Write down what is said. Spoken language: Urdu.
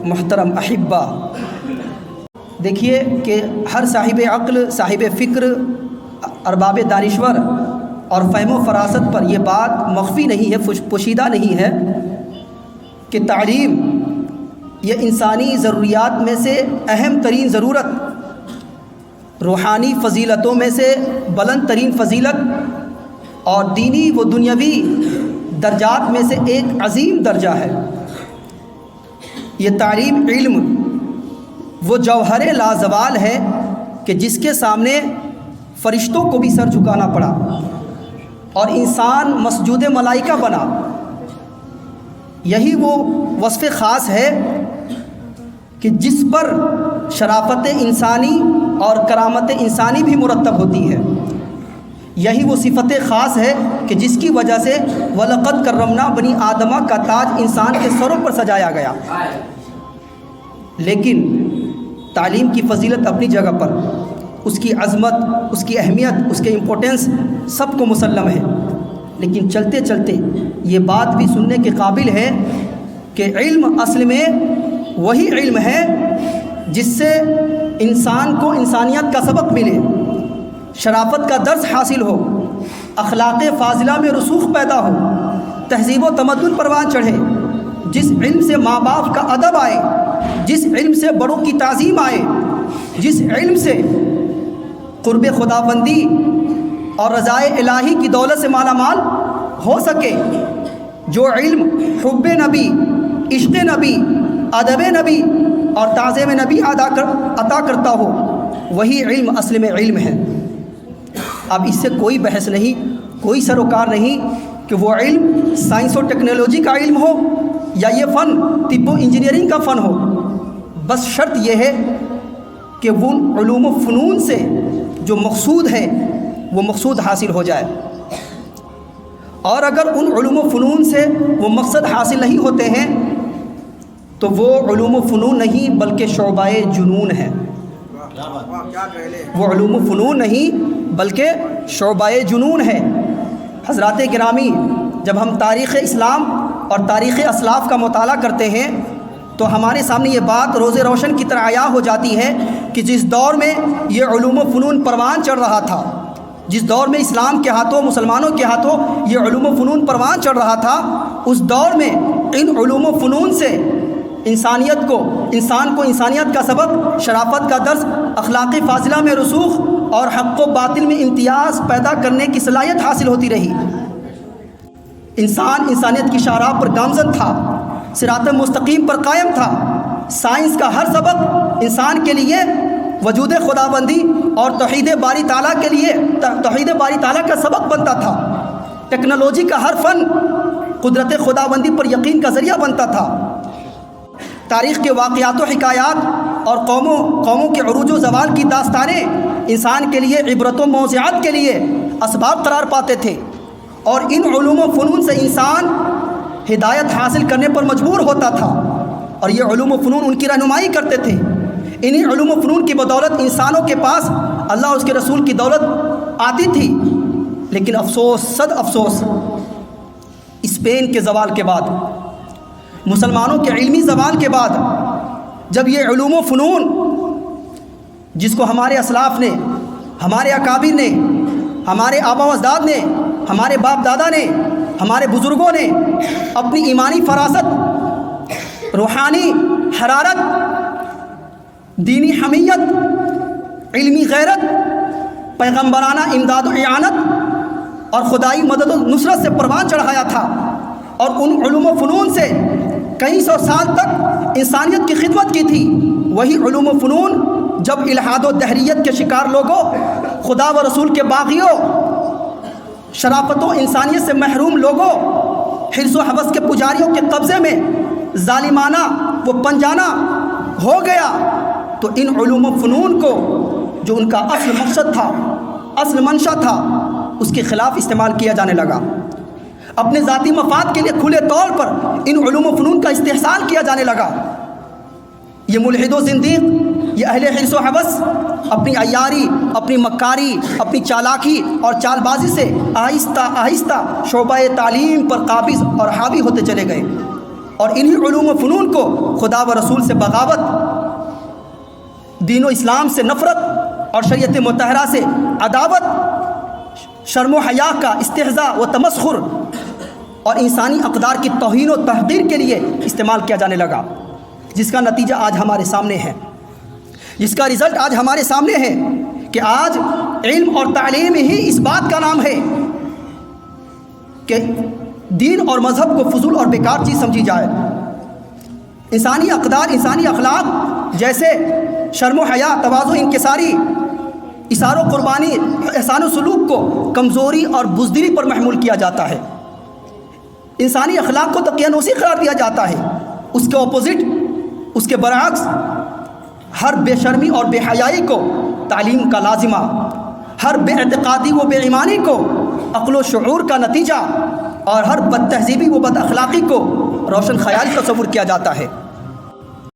محترم احبہ، دیکھیے کہ ہر صاحب عقل، صاحب فکر، ارباب دانشور اور فہم و فراست پر یہ بات مخفی نہیں ہے، پوشیدہ نہیں ہے کہ تعلیم یہ انسانی ضروریات میں سے اہم ترین ضرورت، روحانی فضیلتوں میں سے بلند ترین فضیلت اور دینی و دنیاوی درجات میں سے ایک عظیم درجہ ہے۔ یہ تعلیم، علم وہ جوہر لازوال ہے کہ جس کے سامنے فرشتوں کو بھی سر جھکانا پڑا اور انسان مسجود ملائکہ بنا۔ یہی وہ وصف خاص ہے کہ جس پر شرافت انسانی اور کرامت انسانی بھی مرتب ہوتی ہے۔ یہی وہ صفت خاص ہے کہ جس کی وجہ سے وَلَقَدْ كَرَّمْنَا بَنِي آدَمَ کا تاج انسان کے سروں پر سجایا گیا۔ لیکن تعلیم کی فضیلت اپنی جگہ پر، اس کی عظمت، اس کی اہمیت، اس کے امپورٹنس سب کو مسلم ہے، لیکن چلتے چلتے یہ بات بھی سننے کے قابل ہے کہ علم اصل میں وہی علم ہے جس سے انسان کو انسانیت کا سبق ملے، شرافت کا درس حاصل ہو، اخلاق فاضلہ میں رسوخ پیدا ہو، تہذیب و تمدن پروان چڑھے، جس علم سے ماں باپ کا ادب آئے، جس علم سے بڑوں کی تعظیم آئے، جس علم سے قرب خداوندی اور رضائے الہی کی دولت سے مالا مال ہو سکے، جو علم حب نبی، عشق نبی، ادب نبی اور تعظیم نبی عطا کرتا ہو، وہی علم اصل میں علم ہے۔ اب اس سے کوئی بحث نہیں، کوئی سروکار نہیں کہ وہ علم سائنس و ٹیکنالوجی کا علم ہو یا یہ فن طب و انجینئرنگ کا فن ہو، بس شرط یہ ہے کہ وہ علوم و فنون سے جو مقصود ہے وہ مقصود حاصل ہو جائے، اور اگر ان علوم و فنون سے وہ مقصد حاصل نہیں ہوتے ہیں تو وہ علوم و فنون نہیں بلکہ شعبہ جنون ہے۔ وہ علوم و فنون نہیں بلکہ شعبہ جنون ہے۔ حضرات گرامی، جب ہم تاریخ اسلام اور تاریخ اسلاف کا مطالعہ کرتے ہیں تو ہمارے سامنے یہ بات روز روشن کی طرح عیاں ہو جاتی ہے کہ جس دور میں یہ علوم و فنون پروان چڑھ رہا تھا، جس دور میں اسلام کے ہاتھوں، مسلمانوں کے ہاتھوں یہ علوم و فنون پروان چڑھ رہا تھا، اس دور میں ان علوم و فنون سے انسان کو انسانیت کا سبق، شرافت کا درس، اخلاقی فاضلہ میں رسوخ اور حق و باطل میں امتیاز پیدا کرنے کی صلاحیت حاصل ہوتی رہی۔ انسان انسانیت کی شاہراہ پر گامزن تھا، صراط مستقیم پر قائم تھا۔ سائنس کا ہر سبق انسان کے لیے وجود خداوندی اور توحید باری تعالیٰ کے لیے توحید باری تعالیٰ کا سبق بنتا تھا۔ ٹیکنالوجی کا ہر فن قدرت خداوندی پر یقین کا ذریعہ بنتا تھا۔ تاریخ کے واقعات و حکایات اور قوموں کے عروج و زوال کی داستانیں انسان کے لیے عبرت و موضوعات کے لیے اسباب قرار پاتے تھے، اور ان علوم و فنون سے انسان ہدایت حاصل کرنے پر مجبور ہوتا تھا، اور یہ علوم و فنون ان کی رہنمائی کرتے تھے۔ انہی علوم و فنون کی بدولت انسانوں کے پاس اللہ اور اس کے رسول کی دولت آتی تھی، لیکن افسوس، صد افسوس، اسپین کے زوال کے بعد، مسلمانوں کے علمی زوال کے بعد، جب یہ علوم و فنون جس کو ہمارے اسلاف نے، ہمارے اکابر نے، ہمارے آبا و اجداد نے، ہمارے باپ دادا نے، ہمارے بزرگوں نے اپنی ایمانی فراست، روحانی حرارت، دینی حمیت، علمی غیرت، پیغمبرانہ امداد و اعانت اور خدائی مدد و نصرت سے پروان چڑھایا تھا، اور ان علوم و فنون سے کئی سو سال تک انسانیت کی خدمت کی تھی، وہی علوم و فنون جب الحاد و دہریت کے شکار لوگوں، خدا و رسول کے باغیوں، شرافت و انسانیت سے محروم لوگوں، حرص و حوث کے پجاریوں کے قبضے میں ظالمانہ وہ پنجانہ ہو گیا، تو ان علوم و فنون کو جو ان کا اصل مقصد تھا، اصل منشا تھا، اس کے خلاف استعمال کیا جانے لگا۔ اپنے ذاتی مفاد کے لیے کھلے طور پر ان علوم و فنون کا استحصال کیا جانے لگا۔ یہ ملحد و زندیق، یہ اہل حرص و حوث اپنی عیاری، اپنی مکاری، اپنی چالاکی اور چال بازی سے آہستہ آہستہ شعبہ تعلیم پر قابض اور حاوی ہوتے چلے گئے۔ اور انہی علوم و فنون کو خدا و رسول سے بغاوت، دین و اسلام سے نفرت اور شریعت مطہرہ سے عداوت، شرم و حیا کا استہزاء و تمسخر اور انسانی اقدار کی توہین و تحقیر کے لیے استعمال کیا جانے لگا، جس کا نتیجہ آج ہمارے سامنے ہے، جس کا رزلٹ آج ہمارے سامنے ہے کہ آج علم اور تعلیم ہی اس بات کا نام ہے کہ دین اور مذہب کو فضول اور بیکار چیز سمجھی جائے۔ انسانی اقدار، انسانی اخلاق جیسے شرم و حیا، تواضع، انکساری، اثار و قربانی، احسان و سلوک کو کمزوری اور بزدلی پر محمول کیا جاتا ہے۔ انسانی اخلاق کو دقیانوسی قرار دیا جاتا ہے۔ اس کے اپوزٹ، اس کے برعکس ہر بے شرمی اور بے حیائی کو تعلیم کا لازمہ، ہر بے اعتقادی و بے ایمانی کو عقل و شعور کا نتیجہ، اور ہر بد تہذیبی و بد اخلاقی کو روشن خیالی تصور کیا جاتا ہے۔